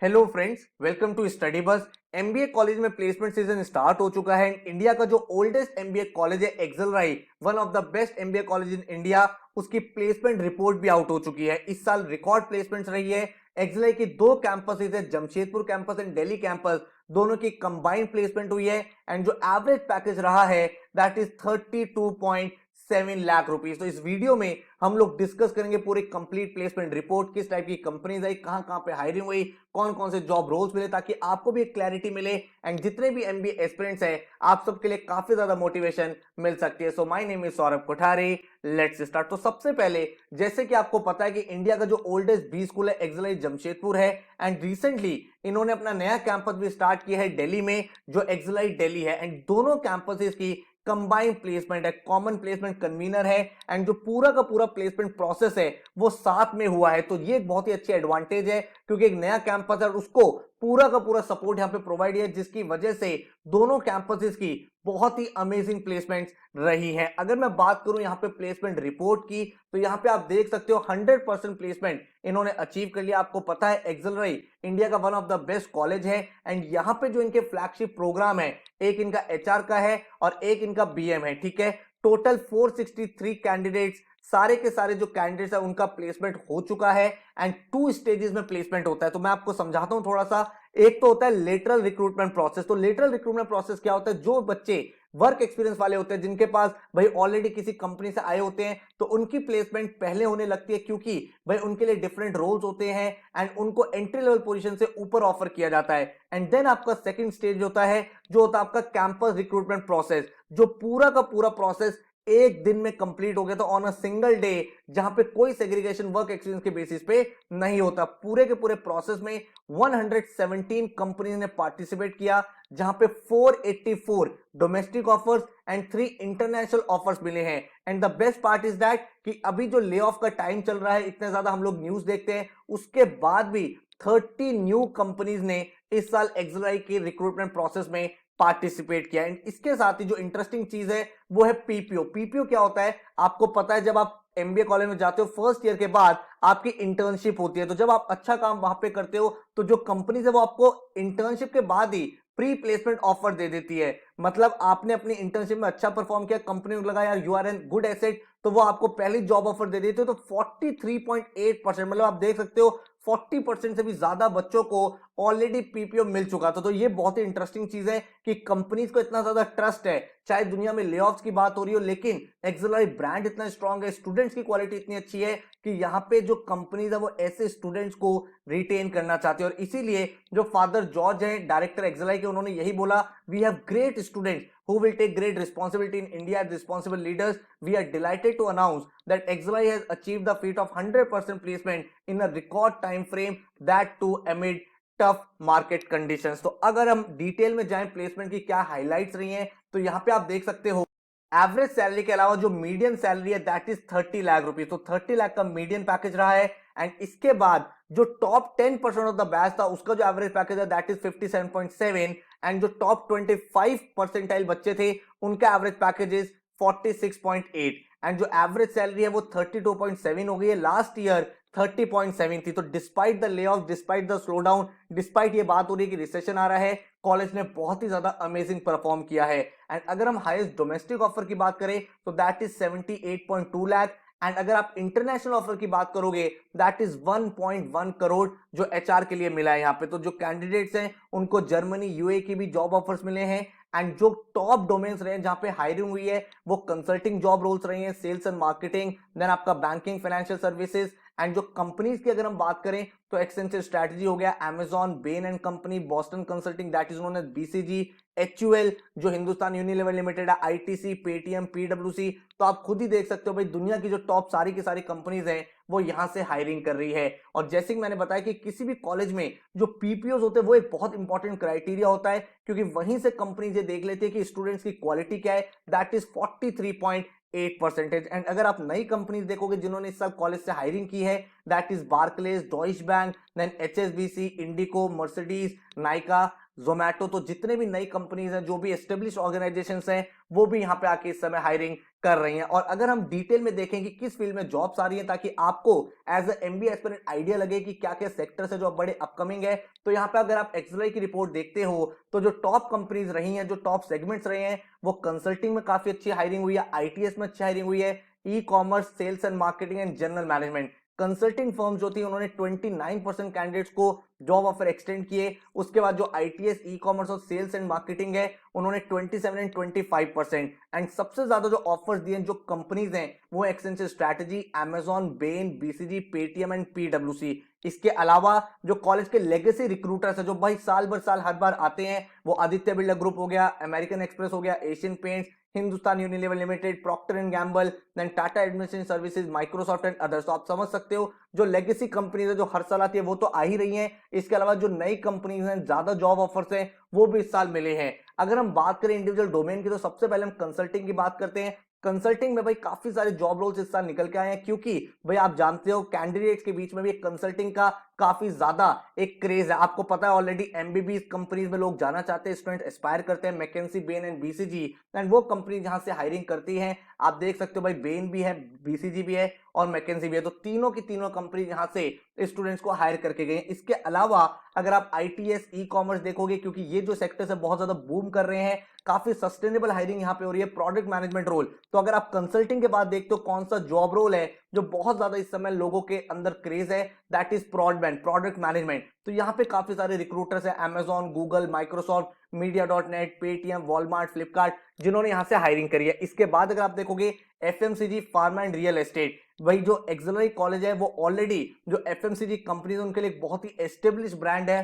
Hello friends, welcome to study bus. MBA college में placement season start हो चुका है। इंडिया का जो ओल्डेस्ट एमबीए कॉलेज है XLRI, one of the best MBA college in India, उसकी प्लेसमेंट रिपोर्ट भी आउट हो चुकी है। इस साल रिकॉर्ड प्लेसमेंट्स रही है। एक्सेलराई की दो कैंपस है, Jamshedpur campus and Delhi campus, दोनों की कंबाइंड प्लेसमेंट हुई है। एंड जो एवरेज पैकेज रहा है दैट इज 32.7 लाख रुपीज। तो इस वीडियो में हम लोग डिस्कस करेंगे पूरी कंप्लीट प्लेसमेंट रिपोर्ट, किस टाइप की कंपनीज आई, कहां कहां पे हायरिंग हुई, कौन कौन से जॉब रोल्स मिले, ताकि आपको भी एक क्लैरिटी मिले एंड जितने भी एमबीए एस्पिरेंट्स हैं आप सबके लिए काफी ज्यादा मोटिवेशन मिल सकती है। So my name is Saurabh Kothari, let's start. तो सबसे पहले, जैसे कि आपको पता है कि इंडिया का जो ओल्डेस्ट बी स्कूल है एक्सेलराई जमशेदपुर है। एंड रिसेंटली इन्होंने अपना नया कैंपस भी स्टार्ट किया है दिल्ली में, जो एक्सेलराई दिल्ली है। एंड दोनों कैंपसेस की कंबाइंड प्लेसमेंट है, कॉमन प्लेसमेंट कन्वीनर है। एंड जो पूरा का पूरा प्लेसमेंट प्रोसेस है वो साथ में हुआ है। तो ये एक बहुत ही अच्छी एडवांटेज है, क्योंकि एक नया कैंपस है और उसको पूरा का पूरा सपोर्ट यहां पे प्रोवाइड है, जिसकी वजह से दोनों कैंपसेस की बहुत ही अमेजिंग प्लेसमेंट्स रही है। अगर मैं बात करूं यहां पे प्लेसमेंट रिपोर्ट की, तो यहां पे आप देख सकते हो 100% प्लेसमेंट इन्होंने अचीव कर लिया। आपको पता है एक्सेलराई इंडिया का one of the best college है। एंड यहां पे जो इनके फ्लैगशिप प्रोग्राम है, एक इनका एचआर का है और एक इनका बीएम है, ठीक है। टोटल 463 कैंडिडेट्स, सारे के सारे जो कैंडिडेट्स है उनका प्लेसमेंट हो चुका है। एंड 2 स्टेजेस में प्लेसमेंट होता है, तो मैं आपको समझाता हूं थोड़ा सा। एक तो होता है लेटरल रिक्रूटमेंट प्रोसेस। तो लेटरल रिक्रूटमेंट प्रोसेस क्या होता है? जो बच्चे वर्क एक्सपीरियंस वाले होते हैं, जिनके पास भाई ऑलरेडी किसी कंपनी से आए होते हैं, तो उनकी प्लेसमेंट पहले होने लगती है, क्योंकि भाई उनके लिए डिफरेंट रोल्स होते हैं एंड उनको एंट्री लेवल पोजीशन से ऊपर ऑफर किया जाता है। एंड देन आपका सेकंड स्टेज होता है, जो होता है आपका कैंपस रिक्रूटमेंट प्रोसेस, जो पूरा का पूरा प्रोसेस एक दिन में कंप्लीट हो गया। तो ऑन अ सिंगल डे, जहां पे कोई सेग्रीगेशन वर्क एक्सपीरियंस के बेसिस पे नहीं होता। पूरे के पूरे प्रोसेस में 117 कंपनीज ने पार्टिसिपेट किया, जहां पे 484 domestic offers and 3 international offers मिले हैं। And the best part is that कि अभी जो ले ऑफ का टाइम चल रहा है, इतने ज्यादा हम लोग न्यूज देखते हैं, उसके बाद भी 30 न्यू कंपनीज ने इस साल एक्सेलराई के रिक्रूटमेंट प्रोसेस में पार्टिसिपेट किया। एंड इसके साथ ही जो इंटरेस्टिंग चीज है वो है पीपीओ। पीपीओ क्या होता है? आपको पता है, जब आप एमबीए कॉलेज में जाते हो फर्स्ट ईयर के बाद आपकी इंटर्नशिप होती है। तो जब आप अच्छा काम वहां पे करते हो, तो जो कंपनी है वो आपको इंटर्नशिप के बाद ही प्री प्लेसमेंट ऑफर दे देती है। मतलब आपने अपनी इंटर्नशिप में अच्छा परफॉर्म किया, कंपनी को लगा यार you are an good asset, तो वो आपको पहली जॉब ऑफर दे देती है। तो 43.8%, मतलब आप देख सकते हो 40% से भी ज्यादा बच्चों को ऑलरेडी पीपीओ मिल चुका था। तो ये बहुत ही इंटरेस्टिंग चीज है कि कंपनीज को इतना ज्यादा ट्रस्ट है। चाहे दुनिया में ले ऑफ्स की बात हो रही हो, लेकिन एक्सेलराई ब्रांड इतना स्ट्रांग है, स्टूडेंट्स की क्वालिटी इतनी अच्छी है कि यहाँ पे जो कंपनीज है वो ऐसे स्टूडेंट्स को रिटेन करना चाहते हैं। और इसीलिए जो फादर जॉर्ज है, डायरेक्टर एक्सेलराई के, उन्होंने यही बोला, we have great students who will take great responsibility in India as responsible leaders. We are delighted to announce that XY has achieved the feat of 100% placement in a record time frame, that too amid tough market conditions. तो अगर हम detail में जाएं placement की क्या highlights रही हैं, तो यहां पे आप देख सकते हो एवरेज सैलरी के अलावा जो मीडियन सैलरी है दैट इज 30 लाख रुपीज। तो 30 लाख का मीडियन पैकेज रहा है। एंड इसके बाद जो टॉप 10% ऑफ द बैच था, उसका जो एवरेज पैकेज है दैट इज 57.7। एंड जो टॉप 25 परसेंटाइल बच्चे थे, उनका एवरेज पैकेज इज 46.8। एंड जो एवरेज सैलरी है वो 32.7 हो गई है। लास्ट ईयर 30.7 थी। तो despite the lay off, despite the slow down, despite ये बात हो रही है कि रिसेशन आ रहा है, कॉलेज ने बहुत ही ज्यादा अमेजिंग परफॉर्म किया है। एंड अगर हम हाईएस्ट डोमेस्टिक ऑफर की बात करें तो दैट इज 78.2 लाख। एंड अगर आप इंटरनेशनल ऑफर की बात करोगे दैट इज 1.1 करोड़ जो एचआर के लिए मिला है यहाँ पे। तो जो कैंडिडेट्स हैं उनको जर्मनी, यूए की भी जॉब ऑफर्स मिले हैं। एंड जो टॉप डोमेन्स रहे हैं जहां पे हायरिंग हुई है, वो कंसल्टिंग जॉब रोल्स रही हैं, सेल्स एंड मार्केटिंग, देन आपका बैंकिंग, फाइनेंशियल सर्विसेज। एंड जो कंपनीज की अगर हम बात करें तो एक्सेंचर स्ट्रैटेजी हो गया, Amazon, Bain and company, Boston consulting that is known as BCG, HUL जो हिंदुस्तान यूनिलीवर लिमिटेड है, आईटीसी, पेटीएम, पीडब्ल्यूसी। तो आप खुद ही देख सकते हो भाई, दुनिया की जो टॉप सारी की सारी कंपनीज हैं वो यहां से हायरिंग कर रही है। और जैसे कि मैंने बताया कि किसी भी कॉलेज में जो पीपीओज होते हैं वो एक बहुत इंपॉर्टेंट क्राइटेरिया होता है, क्योंकि वहीं से कंपनीज ये देख लेती है कि स्टूडेंट्स की क्वालिटी क्या है। That is 43.8%। एंड अगर आप नई कंपनीज देखोगे जिन्होंने इस साल कॉलेज से हायरिंग की है, that is Barclays, Deutsche bank, then HSBC, Indigo, Mercedes, Nykaa, Zomato. तो जितने भी नई कंपनीज हैं, जो भी एस्टेब्लिश ऑर्गेनाइजेशंस हैं, वो भी यहाँ पे आके इस समय हायरिंग कर रही हैं। और अगर हम डिटेल में देखें कि किस फील्ड में जॉब्स आ रही हैं ताकि आपको as a MBA aspirant idea लगे कि क्या क्या सेक्टर्स है जो बड़े अपकमिंग है, तो यहाँ पे अगर आप एक्सेलराई की रिपोर्ट देखते हो तो जो टॉप कंपनीज रही हैं, जो टॉप सेगमेंट्स रहे हैं, वो कंसल्टिंग में काफी अच्छी हायरिंग हुई है, आईटीएस में अच्छी हायरिंग हुई है, e commerce, sales and marketing and general management. Consulting firm जो थी उन्होंने 29% कैंडिडेट्स को जॉब ऑफर एक्सटेंड किए। उसके बाद जो आईटीएस, ई कॉमर्स और सेल्स एंड मार्केटिंग है उन्होंने 27 एंड 25%। एंड सबसे ज्यादा जो ऑफर्स दिए जो कंपनीज हैं वो Accenture strategy, Amazon, Bain, BCG, Paytm and पीडब्ल्यूसी। इसके अलावा जो कॉलेज के लेगेसी रिक्रूटर्स है जो भाई साल भर साल हर बार आते हैं, वो आदित्य बिरला ग्रुप हो गया, अमेरिकन एक्सप्रेस हो गया, Asian Paints, Hindustan Unilever limited, Procter and Gamble, then Tata administration services, Microsoft and others. तो आप समझ सकते हो जो लेगेसी कंपनीज है जो हर साल आती है वो तो आ ही रही हैं। इसके अलावा जो नई कंपनीज हैं, ज्यादा जॉब ऑफर्स हैं, वो भी इस साल मिले हैं। अगर हम बात करें इंडिविजुअल डोमेन की तो सबसे पहले हम कंसल्टिंग की बात करते हैं। कंसल्टिंग में भाई काफी सारे जॉब रोल्स इस साल निकल के आए हैं, क्योंकि भाई आप जानते हो कैंडिडेट्स के बीच में भी कंसल्टिंग का काफी ज्यादा एक क्रेज है। आपको पता है ऑलरेडी एमबीबीएस कंपनीज में लोग जाना चाहते हैं, स्टूडेंट एस्पायर करते हैं, McKinsey, Ben and BCG, and वो कंपनी जहां से हायरिंग करती है। आप देख सकते हो भाई बेन भी है, बीसीजी भी है और मैकेंसी भी है, तो तीनों की तीनों कंपनी यहां से स्टूडेंट्स को हायर करके गए। इसके अलावा अगर आप आईटीएस, ई कॉमर्स देखोगे, क्योंकि ये जो सेक्टर्स है बहुत ज्यादा बूम कर रहे हैं, काफी सस्टेनेबल हायरिंग यहां पे हो रही है। प्रोडक्ट मैनेजमेंट रोल, तो अगर आप कंसल्टिंग के बाद देखते हो कौन सा जॉब रोल है जो बहुत ज्यादा इस समय लोगों के अंदर क्रेज है, that is broadband, product management. तो यहाँ पे काफी सारे रिक्रूटर्स है, Amazon, Google, Microsoft, media dot net, Paytm, Walmart, Flipkart, जिन्होंने यहाँ से हायरिंग करी है। इसके बाद अगर आप देखोगे FMCG, pharma and real estate, वही जो एक्सेलरी कॉलेज है वो ऑलरेडी जो एफएमसीजी कंपनी है उनके लिए बहुत ही एस्टेब्लिश ब्रांड है।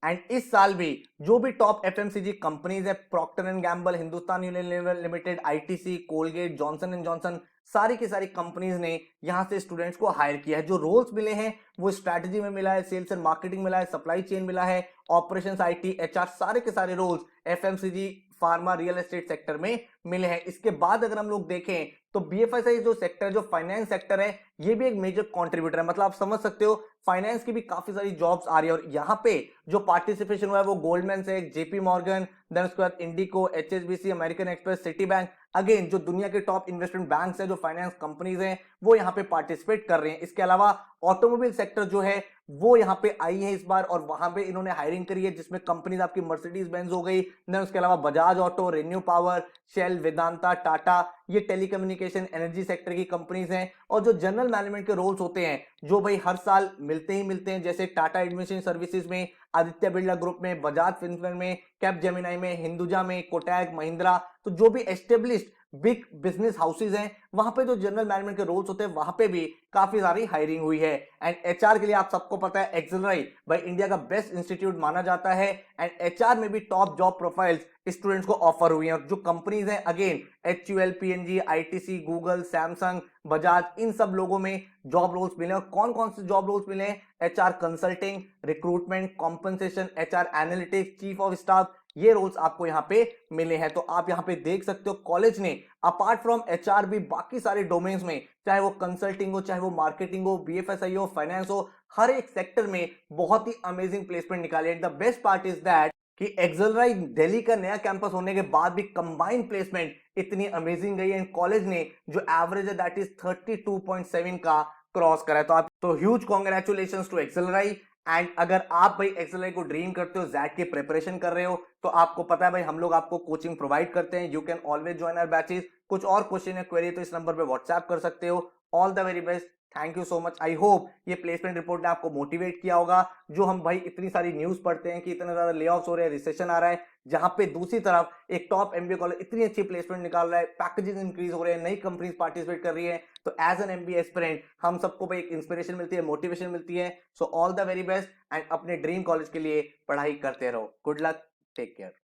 एंड इस साल भी जो भी टॉप एफएमसीजी कंपनीज है, Procter and Gamble, Hindustan Unilever limited, ITC, Colgate, Johnson and Johnson, सारी की सारी कंपनीज ने यहां से स्टूडेंट्स को हायर किया है। जो रोल्स मिले हैं वो स्ट्रैटेजी में मिला है, सेल्स एंड मार्केटिंग मिला है, सप्लाई चेन मिला है, ऑपरेशंस, आईटी, एचआर, सारे के सारे roles FMCG, pharma, real estate sector में मिले हैं। इसके बाद अगर हम लोग देखें तो बीएफएसआई जो सेक्टर, जो फाइनेंस सेक्टर है, ये भी एक मेजर कंट्रीब्यूटर है। मतलब आप समझ सकते हो फाइनेंस की भी काफी सारी जॉब्स आ रही है। और यहाँ पे जो पार्टिसिपेशन हुआ है वो गोल्डमैन से, जेपी मॉर्गन, देन उसके बाद IndiGo, HSBC, American Express, Citibank, again जो दुनिया के टॉप इन्वेस्टमेंट बैंक्स है, जो फाइनेंस कंपनीज हैं, वो यहाँ पे पार्टिसिपेट कर रहे हैं। इसके अलावा ऑटोमोबाइल सेक्टर जो है वो यहाँ पे आई है इस बार, और वहां पे इन्होंने हायरिंग करी है, जिसमें कंपनीज आपकी मर्सिडीज बेंज हो गई, देन उसके अलावा Bajaj auto, ReNew power, Shell, Vedanta, Tata, ये टेलीकम्युनिकेशन, एनर्जी सेक्टर की कंपनीज हैं। और जो जनरल मैनेजमेंट के रोल्स होते हैं जो भाई हर साल मिलते ही मिलते हैं, जैसे टाटा एडमिनिस्ट्रेशन सर्विसेज में, आदित्य बिरला ग्रुप में, बजाज फिनसर्व में, कैप जेमिनाई में, हिंदुजा में, कोटक महिंद्रा, तो जो भी एस्टेब्लिश्ड बिग बिजनेस हाउसेज हैं वहां पे जो जनरल मैनेजमेंट के रोल्स होते हैं वहां पे भी काफी सारी हायरिंग हुई है। एंड एचआर के लिए आप सबको पता है एक्सेलराई भाई इंडिया का बेस्ट इंस्टीट्यूट माना जाता है। एंड एचआर में भी टॉप जॉब प्रोफाइल्स स्टूडेंट्स को ऑफर हुई हैं। और जो कंपनीज हैं again HUL, PNG, ITC, Google, Samsung, Bajaj, इन सब लोगों में जॉब रोल्स मिले। और कौन कौन से जॉब रोल्स मिले हैं? HR consulting, recruitment, compensation, HR analytics, chief of staff, ये रोल्स आपको यहाँ पे मिले हैं। तो आप यहाँ पे देख सकते हो कॉलेज ने अपार्ट फ्रॉम एचआर भी बाकी सारे डोमेन्स में, चाहे वो कंसल्टिंग हो, चाहे वो मार्केटिंग हो, बीएफएसआई हो, फाइनेंस हो, हर एक सेक्टर में बहुत ही अमेजिंग प्लेसमेंट निकाले। And the best part is that कि एक्सेलराई दिल्ली का नया कैंपस होने के बाद भी कंबाइंड प्लेसमेंट इतनी अमेजिंग गई है। कॉलेज ने जो एवरेज है दैट इज 32.7 का क्रॉस करा है। तो आप तो ह्यूज कांग्रेचुलेशंस टू एक्सेलराई। एंड अगर आप भाई एक्सेलराई को ड्रीम करते हो, जैट की प्रिपरेशन कर रहे हो, तो आपको पता है भाई हम लोग आपको कोचिंग प्रोवाइड करते हैं। You can always join our batches. कुछ और क्वेश्चन या क्वेरी तो इस नंबर पे व्हाट्सएप कर सकते हो। All the very best, thank you so much. I hope ये प्लेसमेंट रिपोर्ट ने आपको मोटिवेट किया होगा। जो हम भाई इतनी सारी न्यूज पढ़ते हैं कि इतने ज्यादा ले ऑफ्स हो रहे हैं, रिसेशन आ रहा है, जहां पे दूसरी तरफ एक टॉप एमबीए कॉलेज इतनी अच्छी प्लेसमेंट निकाल रहा है, पैकेजेस इंक्रीज हो रहे हैं, नई कंपनीज पार्टिसिपेट कर रही है, तो एज एन एमबीए एस्पिरेंट हम सबको भाई एक इंस्पिरेशन मिलती है, मोटिवेशन मिलती है। So all the very best and अपने ड्रीम कॉलेज के लिए पढ़ाई करते रहो। Good luck, take care.